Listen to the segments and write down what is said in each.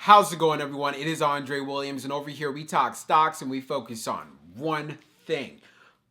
How's it going, everyone? It is Andre Williams, and over here we talk stocks and we focus on one thing.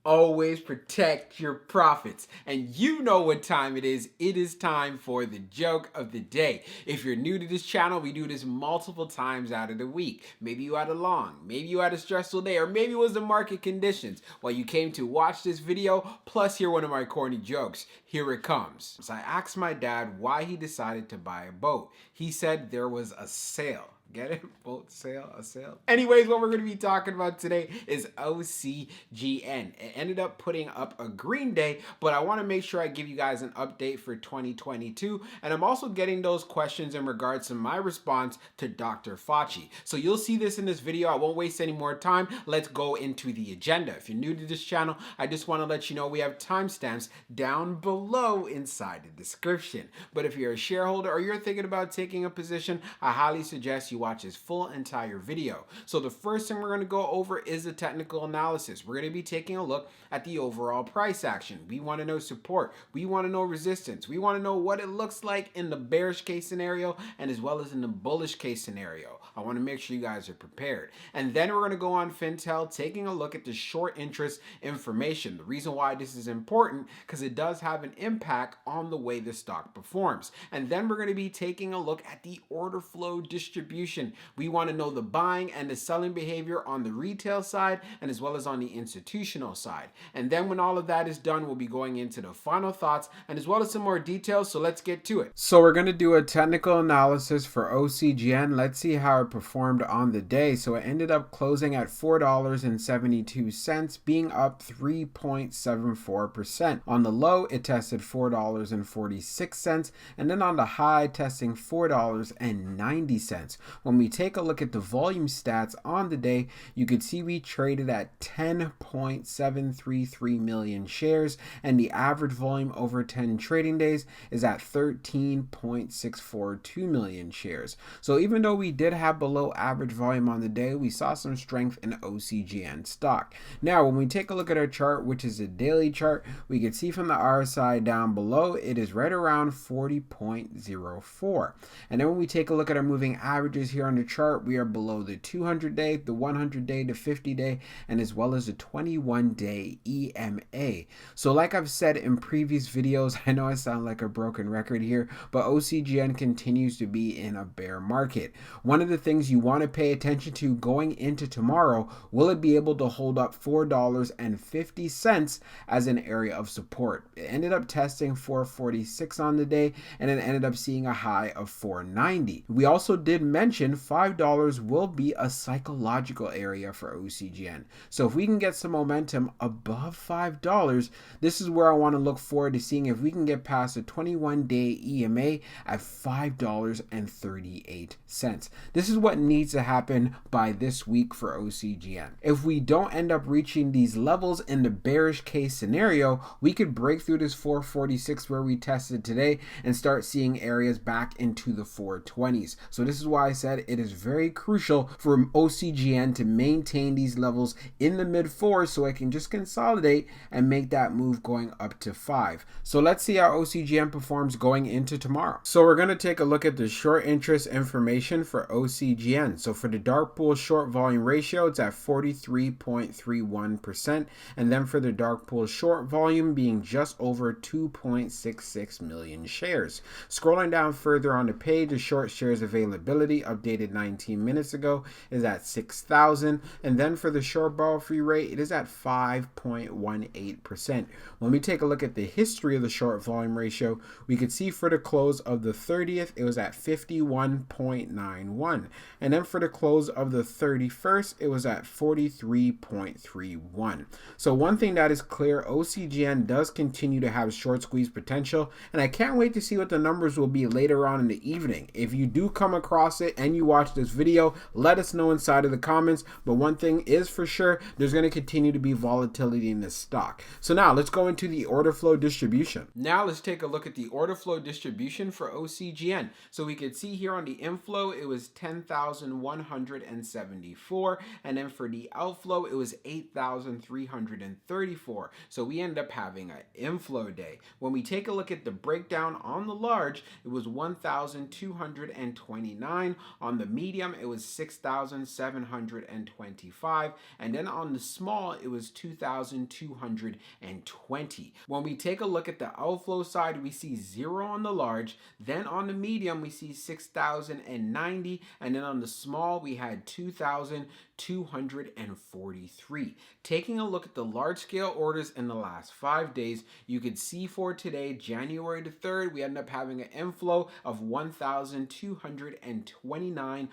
Always protect your profits. And you know what time it is. It is time for the joke of the day. If you're new to this channel, we do this multiple times out of the week. Maybe you had a long, maybe you had a stressful day, or maybe it was the market conditions. Well, you came to watch this video, plus hear one of my corny jokes. Here it comes. So I asked my dad why he decided to buy a boat. He said there was a sale. Get it? Boat sale, a sale. Anyways, what we're going to be talking about today is OCGN. It ended up putting up a green day, but I want to make sure I give you guys an update for 2022. And I'm also getting those questions in regards to my response to Dr. Fauci. So you'll see this in this video. I won't waste any more time. Let's go into the agenda. If you're new to this channel, I just want to let you know we have timestamps down below inside the description. But if you're a shareholder or you're thinking about taking a position, I highly suggest you watch this full entire video. So the first thing we're going to go over is the technical analysis. We're going to be taking a look at the overall price action. We want to know support. We want to know resistance. We want to know what it looks like in the bearish case scenario and as well as in the bullish case scenario. I want to make sure you guys are prepared. And then we're going to go on Fintel, taking a look at the short interest information. The reason why this is important, because it does have an impact on the way the stock performs. And then we're going to be taking a look at the order flow distribution. We want to know the buying and the selling behavior on the retail side and as well as on the institutional side. And then when all of that is done, we'll be going into the final thoughts and as well as some more details. So let's get to it. So we're going to do a technical analysis for OCGN. Let's see how it performed on the day. So it ended up closing at $4.72, being up 3.74%. On the low, it tested $4.46, and then on the high, testing $4.90. When we take a look at the volume stats on the day, you could see we traded at 10.733 million shares, and the average volume over 10 trading days is at 13.642 million shares. So even though we did have below average volume on the day, we saw some strength in OCGN stock. Now, when we take a look at our chart, which is a daily chart, we can see from the RSI down below, it is right around 40.04. And then when we take a look at our moving averages here on the chart, we are below the 200-day, the 100-day, the 50-day, and as well as the 21-day EMA. So like I've said in previous videos, I know I sound like a broken record here, but OCGN continues to be in a bear market. One of the things you want to pay attention to going into tomorrow, will it be able to hold up $4.50 as an area of support? It ended up testing $4.46 on the day, and it ended up seeing a high of $4.90. We also did mention $5 will be a psychological area for OCGN. So if we can get some momentum above $5, this is where I want to look forward to seeing if we can get past the 21-day EMA at $5.38. This is what needs to happen by this week for OCGN. If we don't end up reaching these levels in the bearish case scenario, we could break through this 446 where we tested today and start seeing areas back into the 420s. So this is why I said it is very crucial for OCGN to maintain these levels in the mid fours so it can just consolidate and make that move going up to 5. So let's see how OCGN performs going into tomorrow. So we're going to take a look at the short interest information for OCGN. So for the dark pool short volume ratio, it's at 43.31%, and then for the dark pool short volume being just over 2.66 million shares. Scrolling down further on the page, the short shares availability updated 19 minutes ago is at 6,000, and then for the short borrow free rate, it is at 5.18%. When we take a look at the history of the short volume ratio, we could see for the close of the 30th, it was at 51.91, and then for the close of the 31st, it was at 43.31. So one thing that is clear, OCGN does continue to have short squeeze potential, and I can't wait to see what the numbers will be later on in the evening. If you do come across it and you watch this video, let us know inside of the comments. But one thing is for sure, there's going to continue to be volatility in this stock. So now let's go into the order flow distribution. Now let's take a look at the order flow distribution for OCGN. So we could see here on the inflow, it was 10,174, and then for the outflow, it was 8,334. So we end up having an inflow day. When we take a look at the breakdown on the large, it was 1,229. On the medium, it was 6,725. And then on the small, it was 2,220. When we take a look at the outflow side, we see 0 on the large. Then on the medium, we see 6,090. And then on the small, we had 2,243. Taking a look at the large scale orders in the last 5 days, you could see for today, January the 3rd, we end up having an inflow of 1,229.18.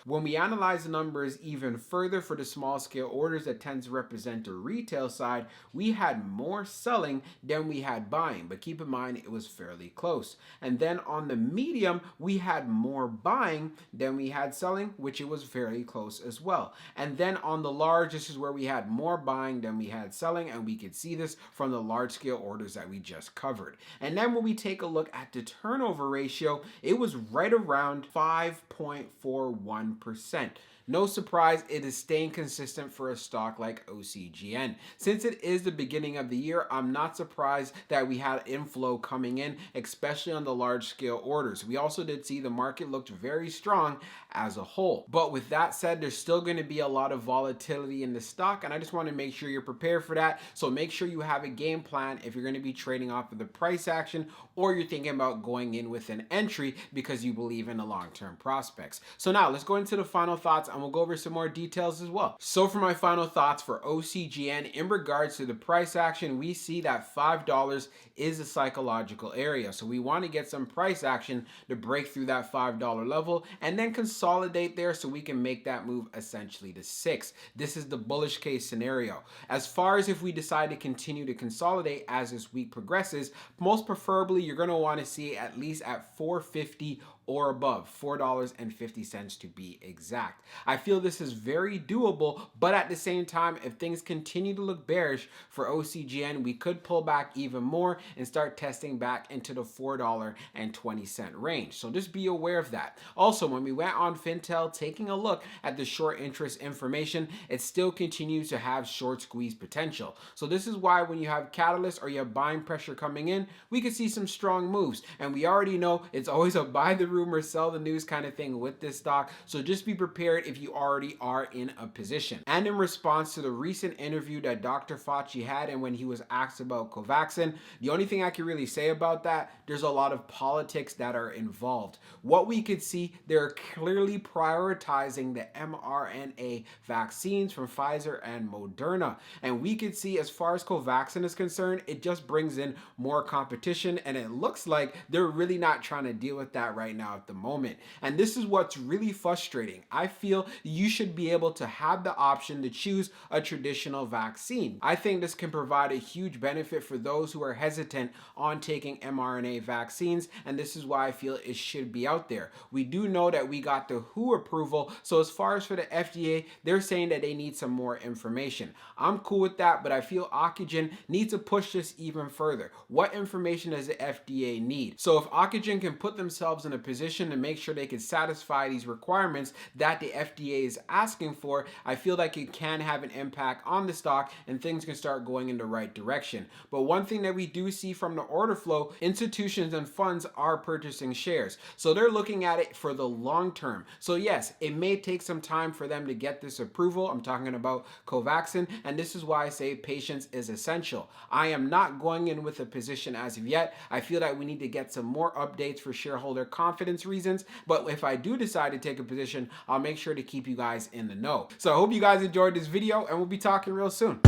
When we analyze the numbers even further for the small scale orders that tends to represent the retail side, we had more selling than we had buying, but keep in mind it was fairly close. And then on the medium, we had more buying than we had selling, which it was fairly close as well. And then on the large, this is where we had more buying than we had selling, and we could see this from the large scale orders that we just covered. And then when we take a look at the turnover ratio, it was right around 5.41%. No surprise, it is staying consistent for a stock like OCGN. Since it is the beginning of the year, I'm not surprised that we had inflow coming in, especially on the large scale orders. We also did see the market looked very strong as a whole. But with that said, there's still going to be a lot of volatility in the stock, and I just want to make sure you're prepared for that. So make sure you have a game plan if you're going to be trading off of the price action, or you're thinking about going in with an entry because you believe in the long-term prospects. So now let's go into the final thoughts, and we'll go over some more details as well. So for my final thoughts for OCGN, in regards to the price action, we see that $5 is a psychological area. So we want to get some price action to break through that $5 level and then consolidate there so we can make that move essentially to 6. This is the bullish case scenario. As far as if we decide to continue to consolidate as this week progresses, most preferably you're going to want to see at least at 450 or above, $4.50 to be exact. I feel this is very doable, but at the same time, if things continue to look bearish for OCGN, we could pull back even more and start testing back into the $4.20 range. So just be aware of that. Also, when we went on Fintel, taking a look at the short interest information, it still continues to have short squeeze potential. So this is why when you have catalyst or you have buying pressure coming in, we could see some strong moves. And we already know it's always a buy the rumor, sell the news kind of thing with this stock. So just be prepared if you already are in a position. And in response to the recent interview that Dr. Fauci had, and when he was asked about covaxin, the only thing I can really say about that, there's a lot of politics that are involved. What we could see, they're clearly prioritizing the mRNA vaccines from Pfizer and Moderna. And we could see, as far as covaxin is concerned, it just brings in more competition, and it looks like they're really not trying to deal with that right now at the moment. And this is what's really frustrating. I feel you should be able to have the option to choose a traditional vaccine. I think this can provide a huge benefit for those who are hesitant on taking mRNA vaccines, and this is why I feel it should be out there. We do know that we got the WHO approval, so as far as for the FDA, they're saying that they need some more information. I'm cool with that, but I feel Ocugen needs to push this even further. What information does the FDA need? So if Ocugen can put themselves in a position to make sure they can satisfy these requirements that the FDA is asking for, I feel like it can have an impact on the stock and things can start going in the right direction. But one thing that we do see from the order flow, institutions and funds are purchasing shares. So they're looking at it for the long term. So yes, it may take some time for them to get this approval. I'm talking about covaxin, and this is why I say patience is essential. I am not going in with a position as of yet. I feel that we need to get some more updates for shareholder confidence reasons, but if I do decide to take a position, I'll make sure to keep you guys in the know. So I hope you guys enjoyed this video, and we'll be talking real soon.